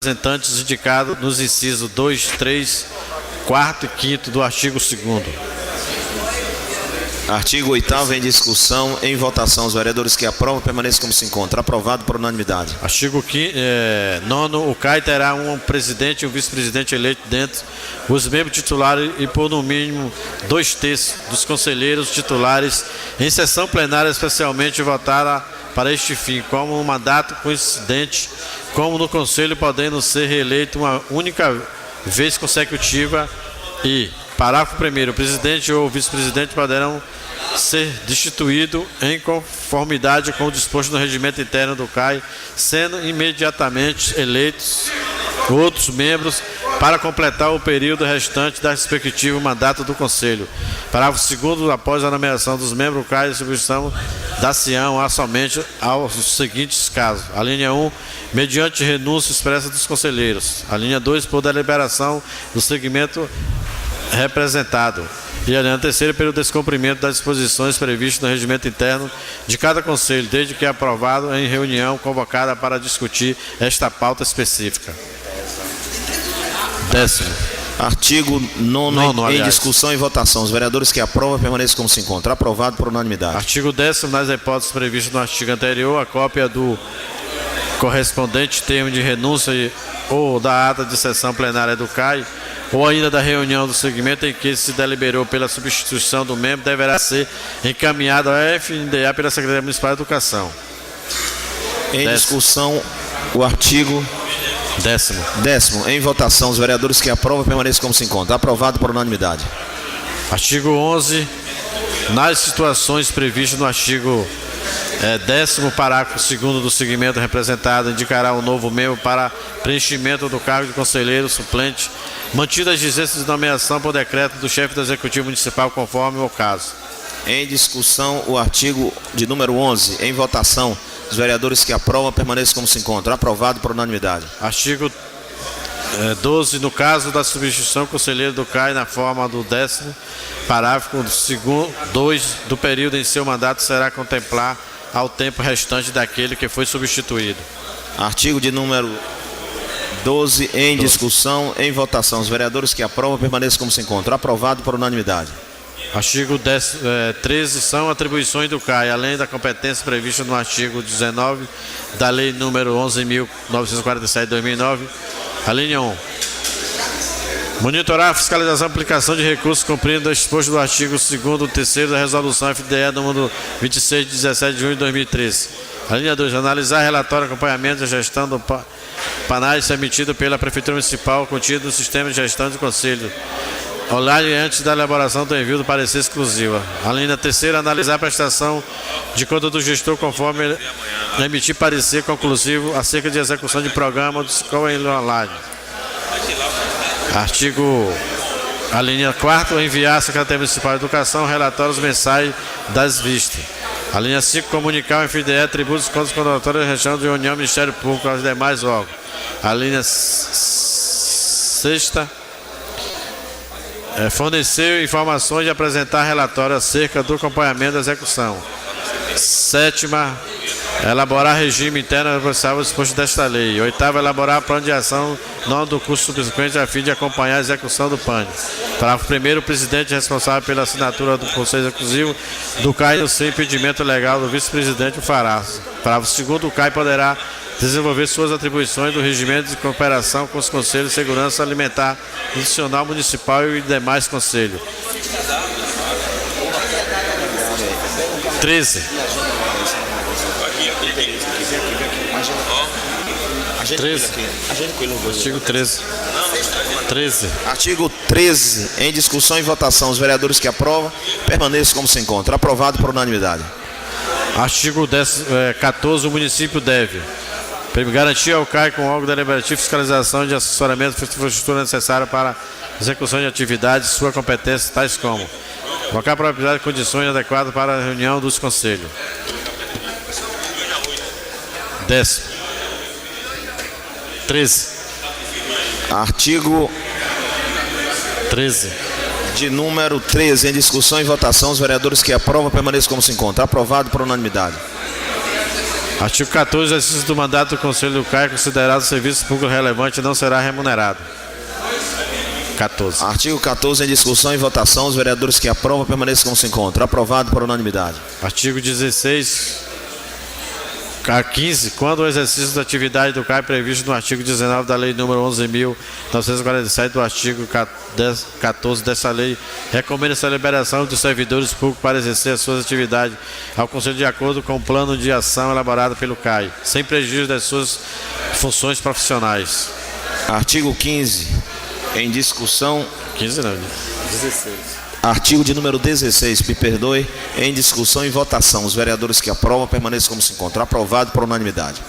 representantes indicados nos incisos 2, 3, 4 e 5º do artigo 2º. Artigo 8º em discussão, em votação. Os vereadores que aprovam permaneçam como se encontra. Aprovado por unanimidade. Artigo 9º. O CAI terá um presidente e um vice-presidente eleito dentro os membros titulares e por no mínimo 2/3 dos conselheiros titulares em sessão plenária especialmente votada para este fim, como um mandato coincidente, como no conselho, podendo ser reeleito uma única vez consecutiva. E parágrafo 1º, o presidente ou o vice-presidente poderão ser destituídos em conformidade com o disposto no regimento interno do CAI, sendo imediatamente eleitos outros membros para completar o período restante da respectiva mandato do Conselho. Parágrafo 2º, após a nomeação dos membros do CAI, a substituição dar-se-ão somente aos seguintes casos. A linha 1, mediante renúncia expressa dos conselheiros. A linha 2, por deliberação do segmento representado. E a linha 3ª, pelo descumprimento das disposições previstas no regimento interno de cada conselho, desde que aprovado em reunião convocada para discutir esta pauta específica. 10º. Artigo 9º em discussão e votação. Os vereadores que aprovam permaneçam como se encontra. Aprovado por unanimidade. Artigo 10º. Nas hipóteses previstas no artigo anterior, a cópia do correspondente termo de renúncia ou da ata de sessão plenária do CAI ou ainda da reunião do segmento em que se deliberou pela substituição do membro deverá ser encaminhada à FNDA pela Secretaria Municipal de Educação. Em discussão o artigo 10º. Em votação, os vereadores que aprovam permaneçam como se encontra. Aprovado por unanimidade. Artigo 11. Nas situações previstas no artigo 10º, parágrafo 2º do segmento representado, indicará um novo membro para preenchimento do cargo de conselheiro suplente, mantida a exigência de nomeação por decreto do chefe do Executivo Municipal, conforme o caso. Em discussão o artigo de número 11. Em votação, os vereadores que aprovam permaneçam como se encontram. Aprovado por unanimidade. Artigo 12. No caso da substituição, conselheiro do CAI, na forma do 10º, parágrafo 2 do período em seu mandato, será contemplar ao tempo restante daquele que foi substituído. Artigo de número 12. Em discussão, em votação. Os vereadores que aprovam permaneçam como se encontram. Aprovado por unanimidade. Artigo 13. São atribuições do CAI, além da competência prevista no artigo 19 da Lei número 11.947 de 2009. A linha 1. Monitorar a fiscalização e aplicação de recursos cumprindo o exposto do artigo 2º e 3º da Resolução FDE número 26 de 17 de junho de 2013. A linha 2. Analisar relatório, acompanhamento e gestão do PANAS emitido pela Prefeitura Municipal contido no sistema de gestão do Conselho online antes da elaboração do envio do parecer exclusivo. A linha 3ª. Analisar a prestação de conta do gestor conforme emitir parecer conclusivo acerca de execução de programa do escola online. A linha 4ª. Enviar à Secretaria Municipal de Educação relatórios mensais das vistas. A linha 5. Comunicar ao FDE tributos, contas condenatórias, região de União, Ministério Público aos demais órgãos. A linha 6ª. Fornecer informações e apresentar relatório acerca do acompanhamento da execução. 7ª. Elaborar regime interno responsável disposto desta lei. 8ª. Elaborar plano de ação do curso subsequente a fim de acompanhar a execução do PAN. Parágrafo 1º. O presidente responsável pela assinatura do Conselho Executivo do CAI sem impedimento legal do vice-presidente o fará. Parágrafo 2º. O CAI poderá desenvolver suas atribuições do regimento de cooperação com os Conselhos de Segurança Alimentar, Nutricional Municipal e demais conselhos. 13. Artigo 13. 13. Artigo 13. Em discussão e votação. Os vereadores que aprovam permaneçam como se encontram. Aprovado por unanimidade. Artigo 14. O município deve garantir ao CAI com órgão deliberativo fiscalização de assessoramento de infraestrutura necessária para execução de atividades, sua competência, tais como colocar a propriedade de condições adequadas para a reunião dos conselhos. 10. 13. Artigo 13. De número 13. Em discussão e votação. Os vereadores que aprovam permaneçam como se encontram. Aprovado por unanimidade. Artigo 14. O exercício do mandato do Conselho do CAI considerado serviço público relevante não será remunerado. 14. Artigo 14 em discussão e votação. Os vereadores que aprovam permaneçam como se encontram. Aprovado por unanimidade. Artigo 16 a 15. Quando o exercício da atividade do CAI previsto no artigo 19 da Lei nº 11.947 do artigo 14 dessa lei, recomenda-se a liberação dos servidores públicos para exercer as suas atividades ao Conselho de acordo com o plano de ação elaborado pelo CAI, sem prejuízo das suas funções profissionais. Artigo 15 em discussão. 15 não, 16. Artigo de número 16, me perdoe, em discussão e votação. Os vereadores que aprovam permaneçam como se encontram. Aprovado por unanimidade.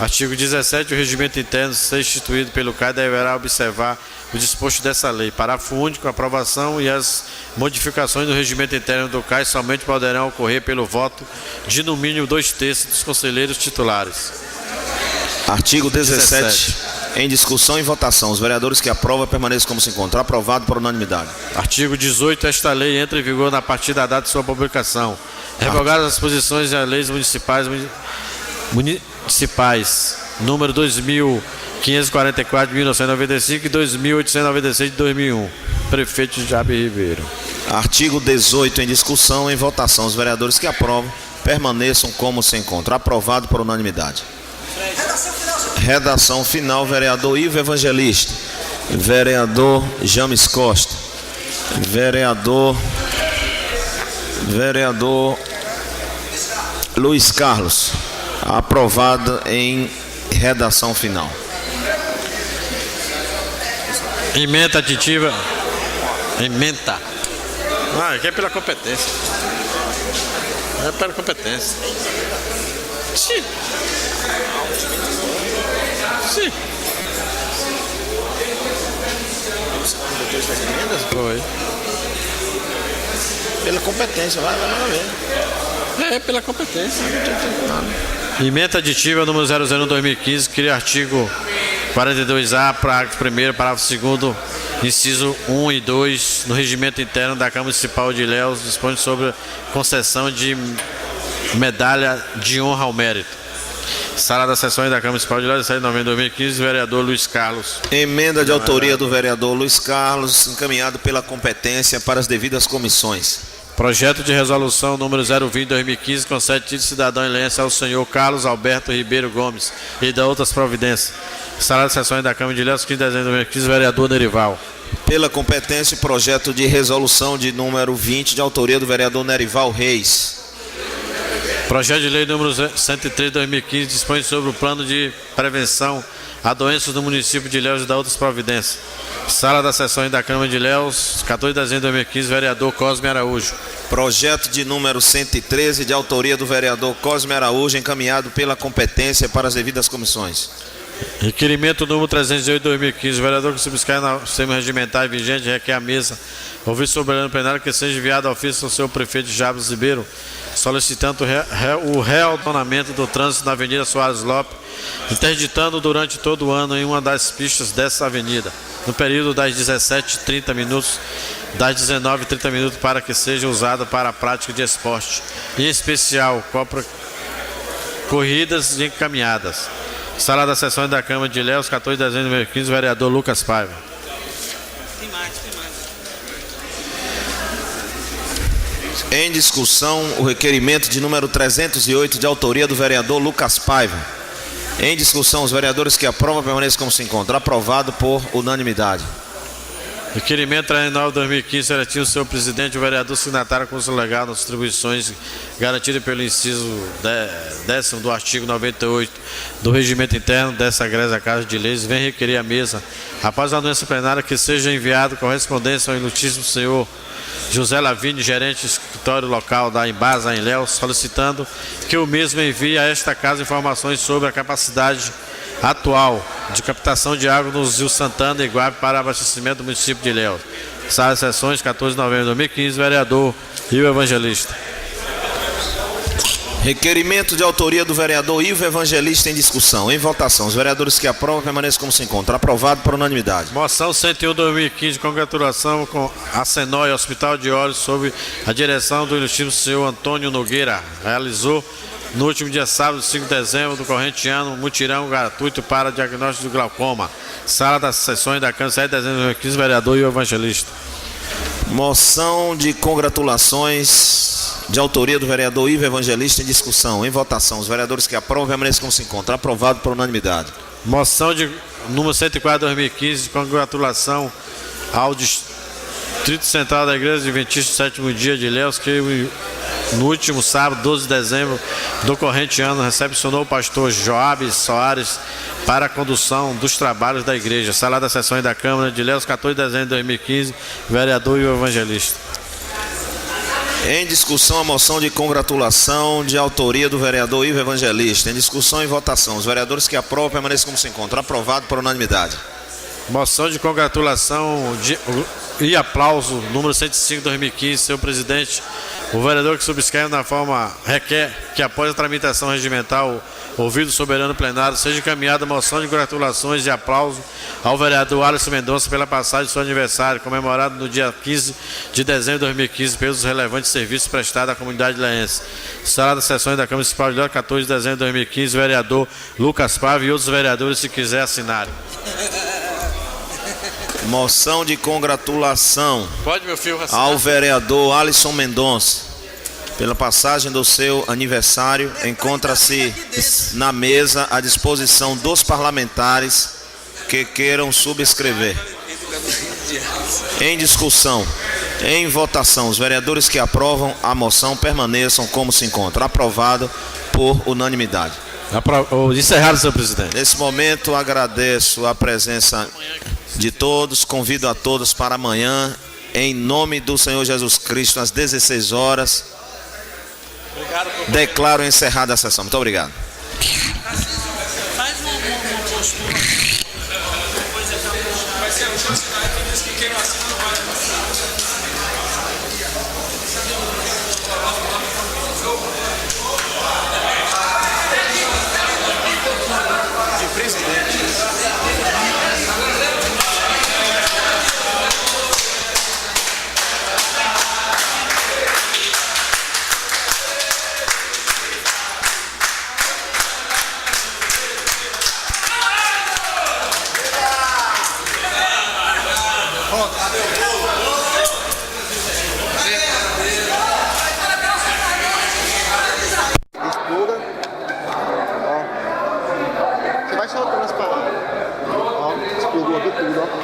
Artigo 17. O regimento interno ser instituído pelo CAI deverá observar o disposto dessa lei. Parágrafo único. A aprovação e as modificações do regimento interno do CAI somente poderão ocorrer pelo voto de no mínimo 2/3 dos conselheiros titulares. Artigo 17. Em discussão e votação. Os vereadores que aprovam permaneçam como se encontram. Aprovado por unanimidade. Artigo 18. Esta lei entra em vigor a partir da data de sua publicação. Revogadas as disposições das leis municipais número 2.544 de 1995 e 2.896 de 2001. Prefeito Jabe Ribeiro. Artigo 18 em discussão e votação. Os vereadores que aprovam permaneçam como se encontram. Aprovado por unanimidade. Redação final, vereador Ivo Evangelista, vereador James Costa, vereador Luiz Carlos. Aprovado em redação final. Emenda aditiva. Emenda. Ah, aqui é pela competência. É pela competência. Sim. Sim. Foi. Pela competência, vai ver. É, pela competência. Emenda aditiva número 00/2015, cria artigo 42A, parágrafo 1º, parágrafo 2º, inciso 1 e 2, no regimento interno da Câmara Municipal de Ilhéus, dispõe sobre concessão de medalha de honra ao mérito. Sala das Sessões da Câmara Municipal de Ilhéus, 7 de novembro de 2015, vereador Luiz Carlos. Emenda de autoria do vereador Luiz Carlos, encaminhado pela competência para as devidas comissões. Projeto de resolução número 020/2015 concede título de cidadão ilhéense ao senhor Carlos Alberto Ribeiro Gomes e da outras providências. Sala das Sessões da Câmara de Ilhéus, 15 de dezembro de 2015, vereador Nerival. Pela competência, projeto de resolução de número 20, de autoria do vereador Nerival Reis. Projeto de lei número 103/2015 dispõe sobre o plano de prevenção a doenças do município de Ilhéus e da outras providências. Sala das Sessões da Câmara de Ilhéus, 14 de dezembro de 2015, vereador Cosme Araújo. Projeto de número 113, de autoria do vereador Cosme Araújo, encaminhado pela competência para as devidas comissões. Requerimento número 308/2015, o vereador que subscreve no sistema regimentar vigente requer à mesa, ouvir soberano plenário, que seja enviado ao ofício ao senhor prefeito Jabes Ribeiro, solicitando o reordenamento do trânsito na Avenida Soares Lopes, interditando durante todo o ano em uma das pistas dessa avenida, no período das 17h30 das 19h30 para que seja usada para a prática de esporte, em especial corridas e caminhadas. Sala das Sessões da Câmara de Ilhéus, 14 de dezembro de 2015, vereador Lucas Paiva. Em discussão, o requerimento de número 308, de autoria do vereador Lucas Paiva. Em discussão, os vereadores que aprovam permaneçam como se encontram. Aprovado por unanimidade. Requerimento 39/2015, seletivo o senhor presidente, o vereador signatário com o legal nas distribuições garantidas pelo inciso 10º do artigo 98 do regimento interno dessa egressa Casa de Leis, vem requerer à mesa, após a audiência plenária, que seja enviado correspondência ao ilustríssimo senhor José Lavínia, gerente do escritório local da Embasa em Ilhéus, solicitando que o mesmo envie a esta casa informações sobre a capacidade atual de captação de água nos rios Santana e Iguape para abastecimento do município de Ilhéus. Sala das Sessões, 14 de novembro de 2015, vereador Ivo Evangelista. Requerimento de autoria do vereador Ivo Evangelista em discussão. Em votação, os vereadores que aprovam permaneçam como se encontram. Aprovado por unanimidade. Moção 101/2015, congratulação com a Senói Hospital de Olhos sob a direção do ilustríssimo senhor Antônio Nogueira. Realizou no último dia sábado, 5 de dezembro do corrente ano, mutirão gratuito para diagnóstico do glaucoma. Sala das sessões da Câmara, 7 de dezembro de 2015, vereador e o evangelista. Moção de congratulações de autoria do vereador Ivo Evangelista em discussão. Em votação, os vereadores que aprovam permaneçam como se encontram. Aprovado por unanimidade. Moção de número 104 de 2015 de congratulação ao Distrito Central da Igreja Adventista do Sétimo Dia de Ilhéus, que no último sábado, 12 de dezembro do corrente ano, recepcionou o pastor Joabe Soares para a condução dos trabalhos da igreja. Sala das sessões da Câmara de Ilhéus, 14 de dezembro de 2015, vereador e o evangelista. Em discussão, a moção de congratulação de autoria do vereador Ivo Evangelista. Em discussão e votação, os vereadores que aprovam permaneçam como se encontram. Aprovado por unanimidade. Moção de congratulação e aplauso, número 105 de 2015, senhor presidente. O vereador que subscreve na forma requer que, após a tramitação regimental, ouvido o soberano plenário, seja encaminhada a moção de congratulações e aplauso ao vereador Alisson Mendonça pela passagem de seu aniversário, comemorado no dia 15 de dezembro de 2015, pelos relevantes serviços prestados à comunidade leense. Sala das sessões da Câmara Municipal de Ilhéus, 14 de dezembro de 2015, vereador Lucas Paiva e outros vereadores, se quiser assinar. Moção de congratulação Pode, meu filho, assinar. ao vereador Alisson Mendonça pela passagem do seu aniversário. Encontra-se na mesa à disposição dos parlamentares que queiram subscrever. Em discussão, em votação, os vereadores que aprovam a moção permaneçam como se encontram. Aprovado por unanimidade. Encerrado, senhor presidente. Nesse momento, agradeço a presença de todos, convido a todos para amanhã, em nome do Senhor Jesus Cristo, às 16 horas. Declaro encerrada a sessão. Muito obrigado. Faz uma postura. Você vai soltando as palavras. Ó, explodiu aqui tudo, ó.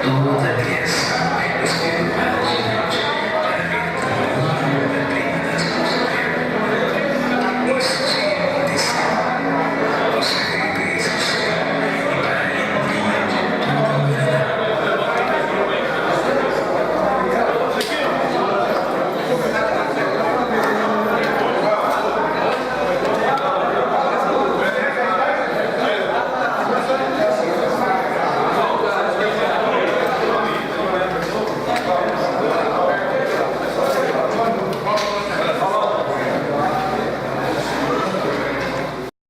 Toda criança